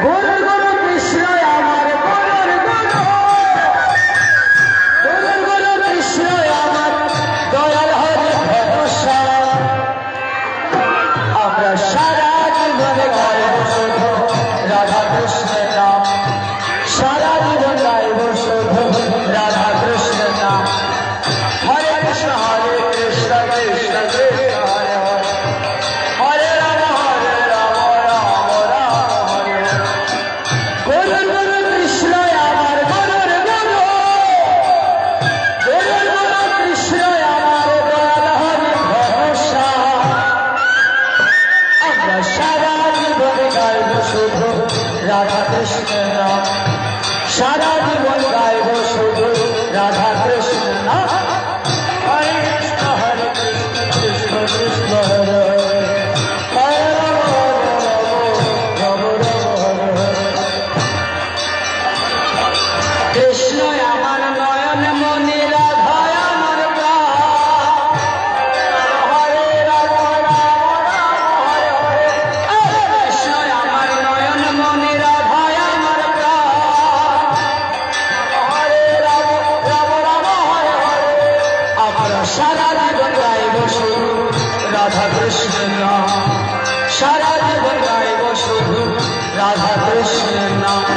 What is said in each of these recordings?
গুরু গুরু কৃষ্ণ আমার গুরুর গুরু, গুরু গুরু কৃষ্ণ আমার দয়াল হরি ভরসা। আমরা সারা জীবনে গাইব শুধু রাধা কৃষ্ণের নাম, সারা জীবন গাইব শুধু রাধা কৃষ্ণের নাম। হরে কৃষ্ণ কৃষ্ণ কৃষ্ণ হরে হরে, হরে রাম রাম রাম হরে। গুরু গুরু কৃষ্ণ আমার গুরুর গুরু, গুরু গুরু কৃষ্ণ আমার দয়াল হরি ভরসা। আমরা সারা জীবন গাইব শুধু রাধা কৃষ্ণের নাম, সারা জীবন গাইব শুধু রাধা কৃষ্ণের নাম। হরে কৃষ্ণ কৃষ্ণ কৃষ্ণ হরে হরে, হরে রাম রাম রাম হরে। কৃষ্ণ আমার নয়ন মনি, রাধা আমার প্রাণ। হরে রাম রাম হরে হরে, কৃষ্ণ আমার নয়ন মনি, রাধা আমার প্রাণ। হরে রাম রাম হরে হরে। আমরা সারা জীবন গাইব শুধু রাধা কৃষ্ণের নাম, সারা জীবন গাইব শুধু রাধা কৃষ্ণের নাম।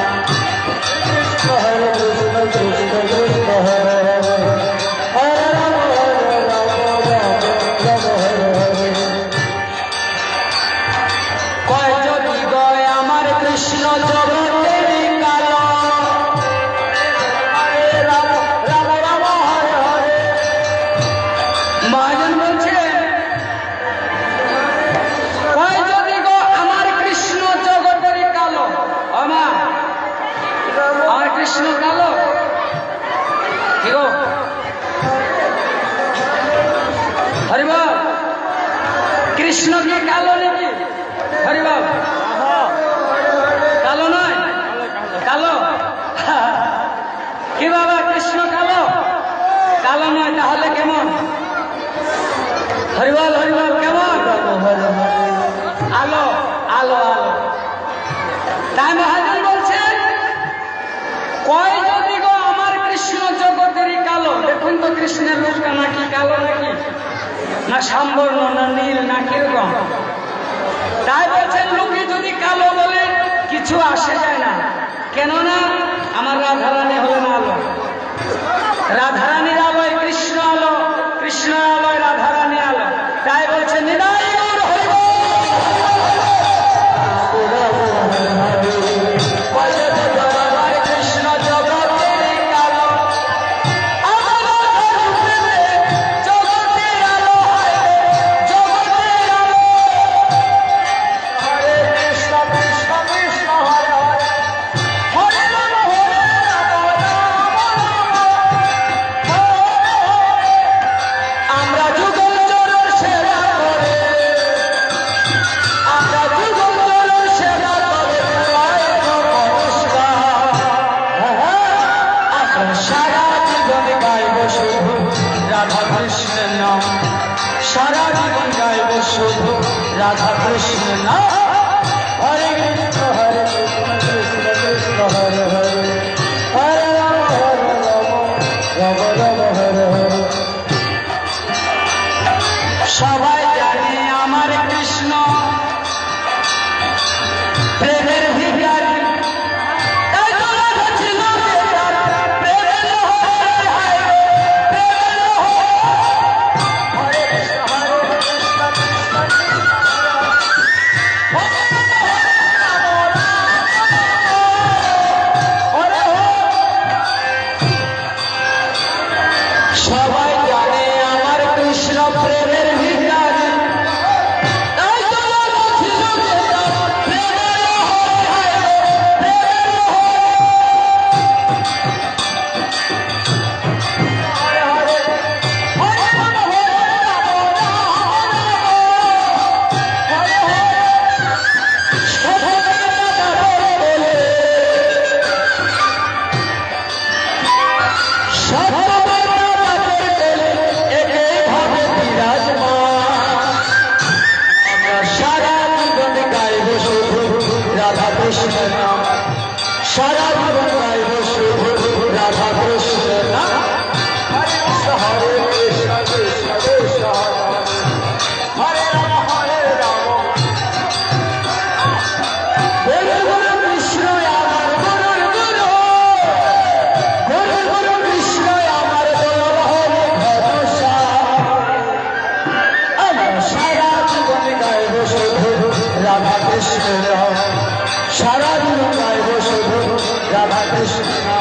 হরে কৃষ্ণ কৃষ্ণ কৃষ্ণ হরে হরে, হরে রাম রাম রাম হরে হরে। কয় যদি গয় আমার কৃষ্ণ জগতের কালো, হরে রাম রাম হরে হরে। মহাজন বলছেন, কয় যদি গো আমার কৃষ্ণ জগতের কালো, আমার কৃষ্ণ কালো কি গো হরিবাব, কৃষ্ণ কি কালো নাকি? হরিবাব কালো নয়, কালো কি বাবা? কৃষ্ণ কালো? কালো নয়, তাহলে কেমন? হরিবল হরিবল কেমন? আলো আলো আলো। তাই মহাজন বলছেন, কয় যদি গো আমার কৃষ্ণ জগতেরই কালো। দেখুন তো কৃষ্ণের রূপটা নাকি কালো, নাকি না সাম্বর্ণ, না নীল, না কিরকম? তাই বলছেন লোকে যদি কালো বলে কিছু আসে যায় না, কেননা আমার রাধারানী হলেন আলো। রাধারানীর আলোয় কৃষ্ণ আলো, কৃষ্ণ আলোয় রাধারানী আলো। তাই বলছেন নিদাই গৌর হরিবল। কৃষ্ণ জগতের কালো, আমার জগতের আলো, জগতের আলো। হরে কৃষ্ণ কৃষ্ণ কৃষ্ণ হরে হরে, হরে রাম রাম রাম। আমরা যুগল চরণ সেবা করে, আমরা যুগল চরণ সেবা করে নমস্কার। আমরা সারা জীবন গাইব শুধু রাধা কৃষ্ণের নাম, সারা জীবন গাইব শুধু রাধা কৃষ্ণের নাম। হরে কৃষ্ণ কৃষ্ণ কৃষ্ণ হরে হরে, হরে রাম রাম রাম হরে হরে। সবাই জানে আমার কৃষ্ণ প্রেমের ভিখারি, তাই তো রাধা ছিল বেকার, প্রেমের লোহারে হায় রে, প্রেমের লোহারে। হরে কৃষ্ণ কৃষ্ণ কৃষ্ণ হরে হরে, হরে রাম রাম কৃষ্ণের নাম সারা জীবন গাইব শুধু রাধা কৃষ্ণের নাম হরে কৃষ্ণ কৃষ্ণ কৃষ্ণ হরে রাম হরে রাম গুরু গুরু কৃষ্ণ আমার গুরুর গুরু গুরু গুরু কৃষ্ণ আমার গুরু হরে ভরসা আমরা সারা জীবন গাইব শুধু রাধা কৃষ্ণের নাম সারা জীবন গাইব শুধু রাধা কৃষ্ণ